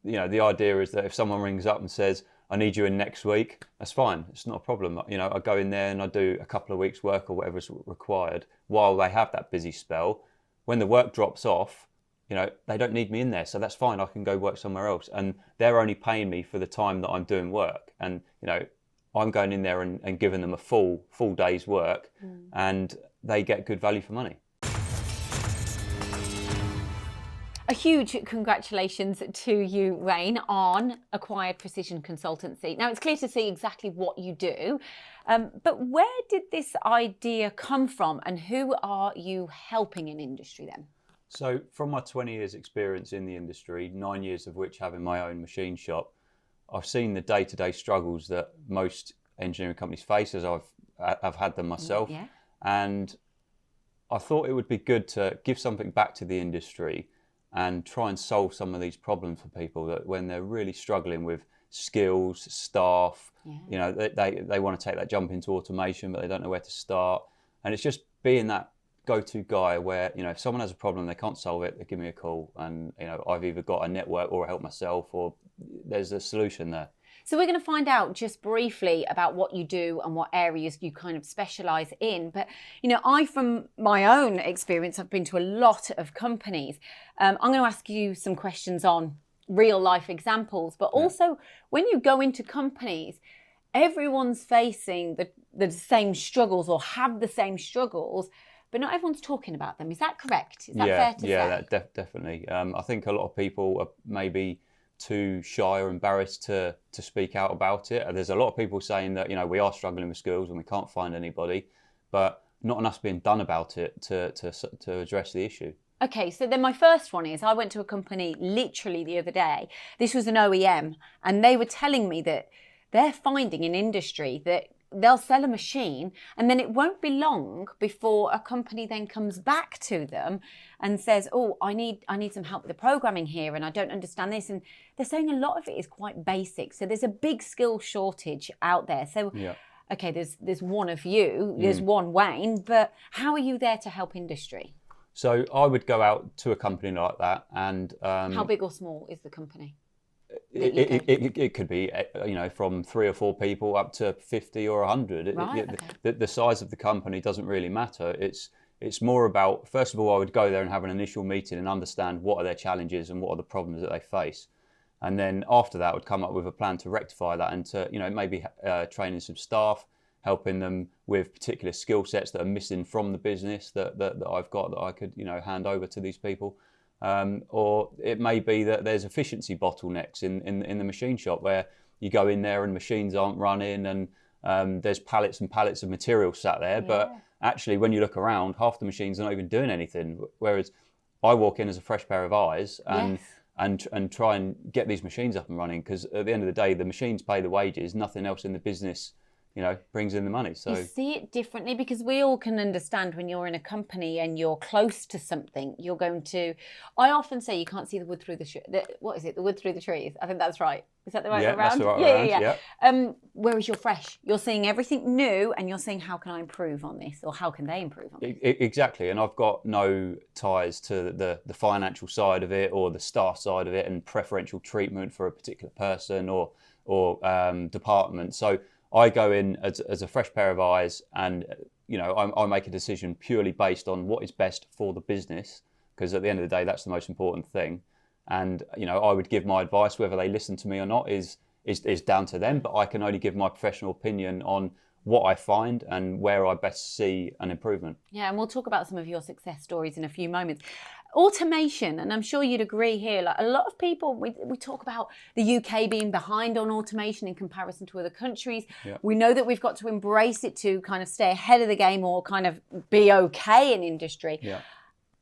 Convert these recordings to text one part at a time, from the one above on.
the idea is that if someone rings up and says, I need you in next week, that's fine. It's not a problem. I go in there and I do a couple of weeks work or whatever is required while they have that busy spell. When the work drops off, they don't need me in there. So that's fine. I can go work somewhere else. And they're only paying me for the time that I'm doing work. And, I'm going in there and giving them a full day's work, and they get good value for money. A huge congratulations to you, Wayne, on acquired Precision Consultancy. Now, it's clear to see exactly what you do, but where did this idea come from, and who are you helping in industry then? So from my 20 years experience in the industry, 9 years of which having my own machine shop, I've seen the day-to-day struggles that most engineering companies face, as I've had them myself. Yeah. And I thought it would be good to give something back to the industry and try and solve some of these problems for people that when they're really struggling with skills, staff, they want to take that jump into automation, but they don't know where to start. And it's just being that go-to guy where, if someone has a problem, they can't solve it, they give me a call, and, I've either got a network or help myself, or there's a solution there. So we're going to find out just briefly about what you do and what areas you kind of specialise in. But, from my own experience, I've been to a lot of companies. I'm going to ask you some questions on real life examples, but also when you go into companies, everyone's facing the same struggles or have the same struggles, but not everyone's talking about them. Is that correct? Is that fair to say? Yeah, definitely. I think a lot of people are maybe too shy or embarrassed to speak out about it. There's a lot of people saying that, we are struggling with skills and we can't find anybody, but not enough being done about it to address the issue. Okay, so then my first one is, I went to a company literally the other day. This was an OEM, and they were telling me that they're finding in industry that they'll sell a machine and then it won't be long before a company then comes back to them and says, oh, I need some help with the programming here and I don't understand this. And they're saying a lot of it is quite basic. So there's a big skill shortage out there. So, okay, there's one of you, there's one Wayne, but how are you there to help industry? So I would go out to a company like that and... how big or small is the company? It could be, from 3 or 4 people up to 50 or 100. Right, the size of the company doesn't really matter. It's more about, first of all, I would go there and have an initial meeting and understand what are their challenges and what are the problems that they face. And then after that, I would come up with a plan to rectify that and to, maybe training some staff, helping them with particular skill sets that are missing from the business that I've got that I could, hand over to these people. Or it may be that there's efficiency bottlenecks in the machine shop where you go in there and machines aren't running and there's pallets and pallets of material sat there, but actually when you look around, half the machines are not even doing anything. Whereas I walk in as a fresh pair of eyes and try and get these machines up and running, because at the end of the day, the machines pay the wages, nothing else in the business brings in the money. So you see it differently, because we all can understand when you're in a company and you're close to something, you're going to, I often say you can't see the wood through the wood through the trees. I think that's right. Is that the right way around? That's the right way around. Yeah. Whereas you're fresh, you're seeing everything new and you're saying, how can I improve on this, or how can they improve on this? Exactly. And I've got no ties to the financial side of it or the staff side of it and preferential treatment for a particular person or department. So I go in as a fresh pair of eyes and, I make a decision purely based on what is best for the business, because at the end of the day, that's the most important thing. And, I would give my advice, whether they listen to me or not is down to them, but I can only give my professional opinion on what I find and where I best see an improvement. Yeah, and we'll talk about some of your success stories in a few moments. Automation, and I'm sure you'd agree here, like a lot of people, we talk about the UK being behind on automation in comparison to other countries. Yeah. We know that we've got to embrace it to kind of stay ahead of the game or kind of be okay in industry. Yeah.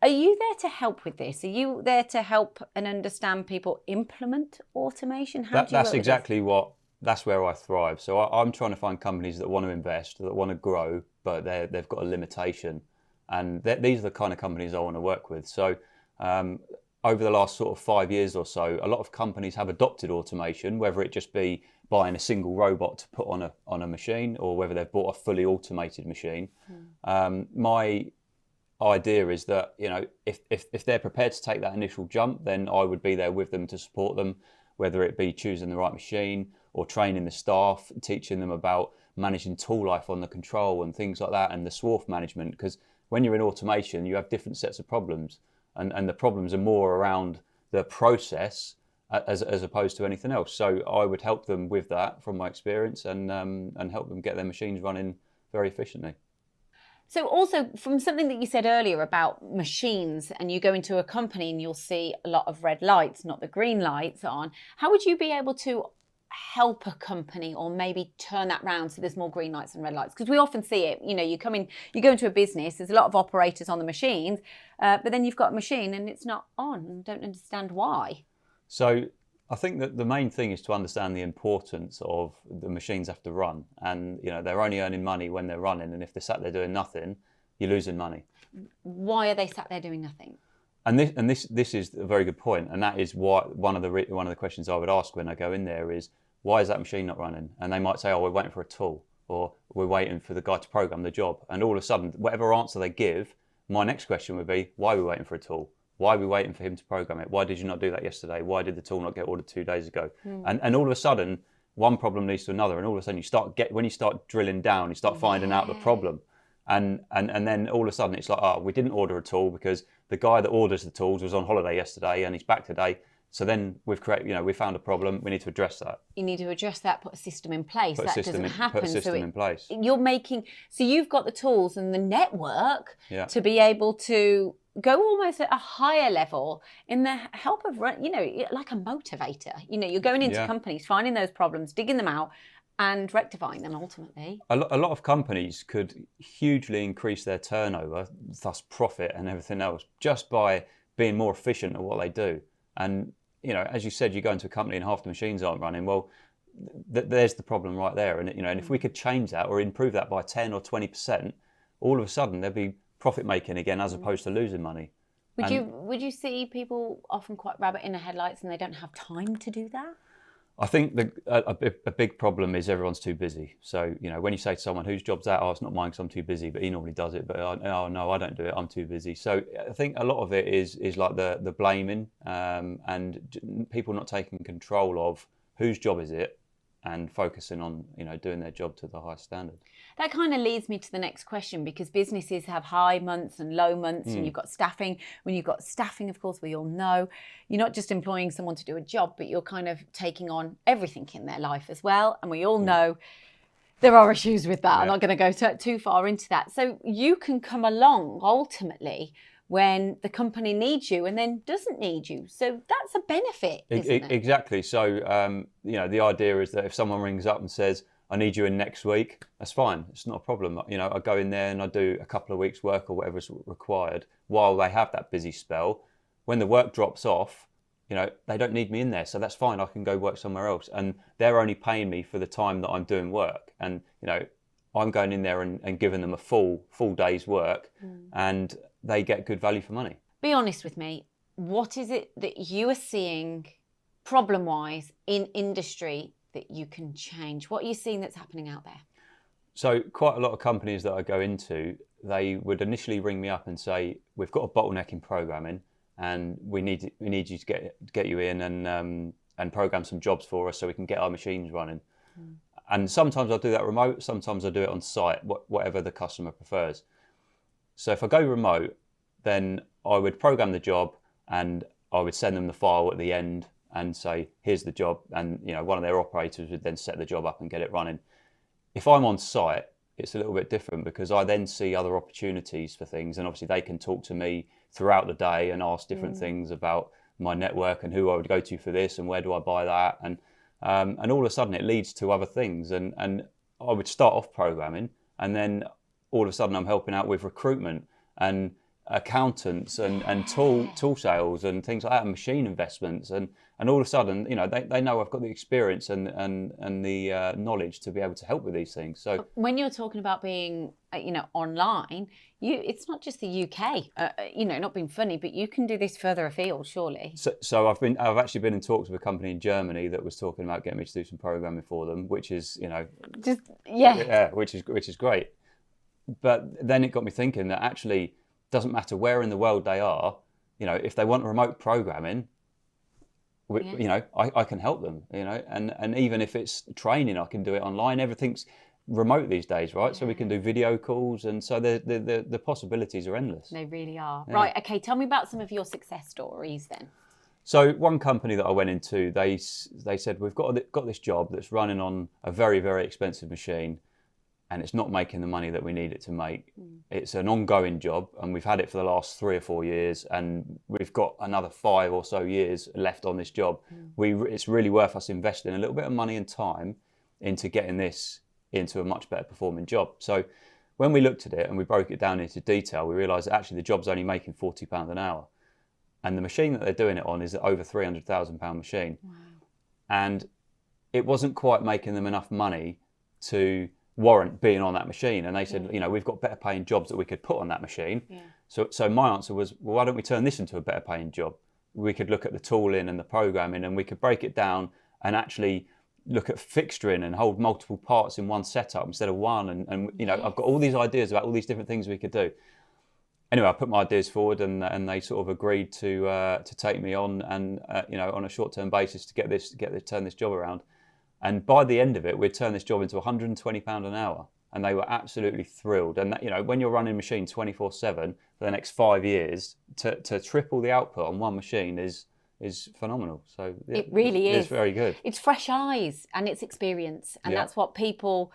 Are you there to help with this? Are you there to help and understand people implement automation? That's exactly that's where I thrive. So I'm trying to find companies that want to invest, that want to grow, but they've got a limitation. And these are the kind of companies I want to work with. So over the last sort of 5 years or so, a lot of companies have adopted automation, whether it just be buying a single robot to put on a machine, or whether they've bought a fully automated machine. My idea is that, if they're prepared to take that initial jump, then I would be there with them to support them whether it be choosing the right machine or training the staff, teaching them about managing tool life on the control and things like that, and the swarf management. Because when you're in automation, you have different sets of problems, and the problems are more around the process as opposed to anything else. So I would help them with that from my experience, and help them get their machines running very efficiently. So also from something that you said earlier about machines, and you go into a company and you'll see a lot of red lights, not the green lights on, how would you be able to help a company or maybe turn that round so there's more green lights and red lights? Because we often see it, you know, you go into a business, there's a lot of operators on the machines, but then you've got a machine and it's not on, and don't understand why. So I think that the main thing is to understand the importance of the machines have to run, and you know, they're only earning money when they're running, and if they're sat there doing nothing, you're losing money. Why are they sat there doing nothing? And this is a very good point, and that is why one of the questions I would ask when I go in there is, why is that machine not running? And they might say, oh, we're waiting for a tool, or we're waiting for the guy to program the job. And all of a sudden, whatever answer they give, my next question would be, why are we waiting for a tool? Why are we waiting for him to program it? Why did you not do that yesterday? Why did the tool not get ordered 2 days ago? And all of a sudden, one problem leads to another, and all of a sudden when you start drilling down, you start finding out the problem. And then all of a sudden it's like, oh, we didn't order a tool because the guy that orders the tools was on holiday yesterday and he's back today. So then we found a problem. We need to address that. You need to address that, put a system in place. That doesn't happen. Put a system in place. So you've got the tools and the network to be able to go almost at a higher level in the help of, you know, like a motivator. You know, you're going into companies, finding those problems, digging them out, and rectifying them ultimately. A lot of companies could hugely increase their turnover, thus profit and everything else, just by being more efficient at what they do. And, you know, as you said, you go into a company and half the machines aren't running. Well, there's the problem right there. And, you know, and if we could change that or improve that by 10 or 20%, all of a sudden there'd be profit making again as opposed to losing money. Would you see people often quite rabbit in the headlights and they don't have time to do that? I think a big problem is everyone's too busy. So, you know, when you say to someone, whose job's that? Oh, it's not mine because I'm too busy, but he normally does it. But oh, no, I don't do it. I'm too busy. So I think a lot of it is like the blaming, and people not taking control of whose job is it and focusing on, you know, doing their job to the highest standard. That kind of leads me to the next question, because businesses have high months and low months, and you've got staffing. When you've got staffing, of course, we all know, you're not just employing someone to do a job, but you're kind of taking on everything in their life as well. And we all know there are issues with that. I'm not going to go too far into that. So you can come along ultimately when the company needs you and then doesn't need you. So that's a benefit, isn't it? Exactly. So, you know, the idea is that if someone rings up and says, I need you in next week, that's fine. It's not a problem. You know, I go in there and I do a couple of weeks work or whatever's required while they have that busy spell. When the work drops off, you know, they don't need me in there. So that's fine. I can go work somewhere else. And they're only paying me for the time that I'm doing work. And, you know, I'm going in there and giving them a full day's work, and they get good value for money. Be honest with me. What is it that you are seeing problem-wise in industry that you can change? What are you seeing that's happening out there? So quite a lot of companies that I go into, they would initially ring me up and say, we've got a bottleneck in programming and we need you to get you in and program some jobs for us so we can get our machines running. And sometimes I'll do that remote, sometimes I'll do it on site, whatever the customer prefers. So if I go remote, then I would program the job and I would send them the file at the end and say, here's the job. And, you know, one of their operators would then set the job up and get it running. If I'm on site, it's a little bit different because I then see other opportunities for things. And obviously they can talk to me throughout the day and ask different things about my network and who I would go to for this and where do I buy that. And all of a sudden it leads to other things. And I would start off programming, and then all of a sudden I'm helping out with recruitment and accountants and tool sales and things like that, and machine investments. And all of a sudden, you know, they know I've got the experience and the knowledge to be able to help with these things. So when you're talking about being, you know, online, it's not just the UK, you know, not being funny, but you can do this further afield, surely. So I've actually been in talks with a company in Germany that was talking about getting me to do some programming for them, which is, you know, which is great. But then it got me thinking that actually doesn't matter where in the world they are, you know, if they want remote programming, I can help them, and even if it's training, I can do it online. Everything's remote these days, right? So we can do video calls, and so the possibilities are endless. They really are. Yeah. Right, okay, tell me about some of your success stories then. So one company that I went into, they said, we've got this job that's running on a very, very expensive machine, and it's not making the money that we need it to make. It's an ongoing job, and we've had it for the last 3 or 4 years, and we've got another 5 or so years left on this job. It's really worth us investing a little bit of money and time into getting this into a much better performing job. So when we looked at it and we broke it down into detail, we realised that actually the job's only making £40 an hour. And the machine that they're doing it on is an over £300,000 machine. Wow. And it wasn't quite making them enough money to warrant being on that machine. And they said, we've got better paying jobs that we could put on that machine. Yeah. So my answer was, well, why don't we turn this into a better paying job? We could look at the tooling and the programming, and we could break it down and actually look at fixturing and hold multiple parts in one setup instead of one. And I've got all these ideas about all these different things we could do. Anyway, I put my ideas forward, and they sort of agreed to take me on, and on a short-term basis to turn this job around. And by the end of it, we'd turn this job into £120 an hour, and they were absolutely thrilled. And that, when you're running a machine 24/7 for the next 5 years, to triple the output on one machine is phenomenal. So yeah, it really is. It's very good. It's fresh eyes and it's experience, and that's what people.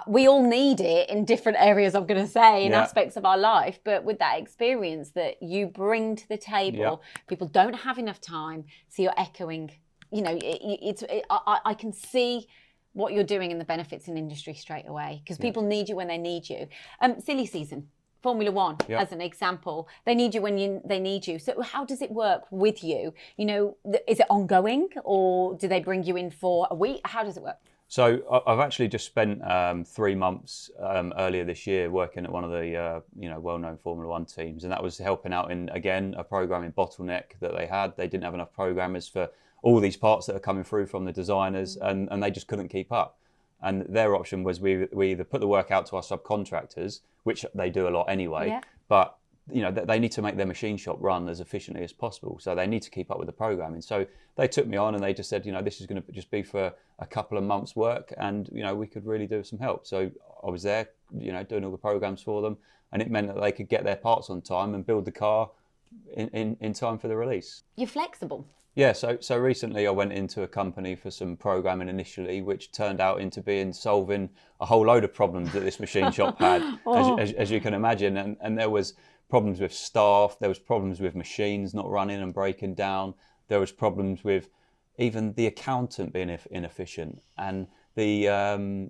We all need it in different areas, I'm going to say, in aspects of our life. But with that experience that you bring to the table, people don't have enough time. So you're echoing, I can see what you're doing and the benefits in industry straight away, because people need you when they need you. Silly season, Formula One, as an example. They need you when they need you. So how does it work with you? Is it ongoing, or do they bring you in for a week? How does it work? So I've actually just spent 3 months earlier this year working at one of the well-known Formula One teams, and that was helping out in, again, a programming bottleneck that they had. They didn't have enough programmers for all these parts that are coming through from the designers, and they just couldn't keep up. And their option was we either put the work out to our subcontractors, which they do a lot anyway, but they need to make their machine shop run as efficiently as possible. So they need to keep up with the programming. So they took me on, and they just said, this is going to just be for a couple of months' work, and we could really do some help. So I was there, doing all the programs for them, and it meant that they could get their parts on time and build the car in time for the release. You're flexible. Yeah, so recently I went into a company for some programming initially, which turned out into being solving a whole load of problems that this machine shop had, as you can imagine. And there was problems with staff, there was problems with machines not running and breaking down, there was problems with even the accountant being inefficient, and the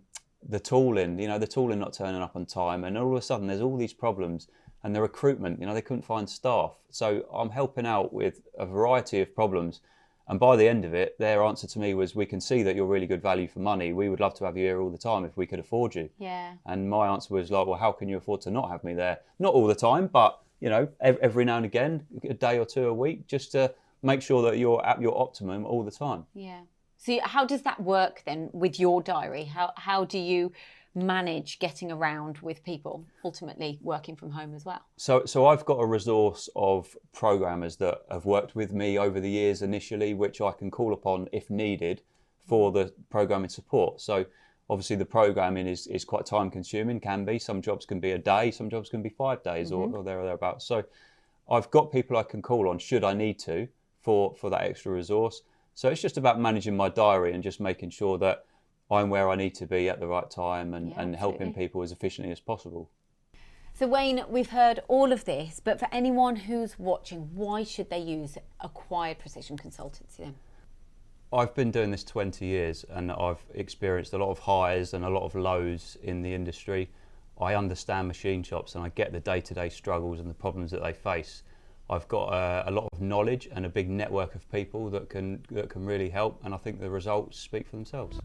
tooling, the tooling not turning up on time, and all of a sudden there's all these problems. And the recruitment, they couldn't find staff. So I'm helping out with a variety of problems. And by the end of it, their answer to me was, we can see that you're really good value for money. We would love to have you here all the time if we could afford you. Yeah. And my answer was like, well, how can you afford to not have me there? Not all the time, but, every now and again, a day or two a week, just to make sure that you're at your optimum all the time. Yeah. So how does that work then with your diary? How do you manage getting around with people ultimately working from home as well? So I've got a resource of programmers that have worked with me over the years initially, which I can call upon if needed for the programming support. So obviously the programming is quite time consuming, can be. Some jobs can be a day, some jobs can be 5 days or there or thereabouts. So I've got people I can call on should I need to for that extra resource. So it's just about managing my diary and just making sure that I'm where I need to be at the right time and helping people as efficiently as possible. So Wayne, we've heard all of this, but for anyone who's watching, why should they use Acquired Precision Consultancy then? I've been doing this 20 years, and I've experienced a lot of highs and a lot of lows in the industry. I understand machine shops, and I get the day-to-day struggles and the problems that they face. I've got a lot of knowledge and a big network of people that can really help, and I think the results speak for themselves.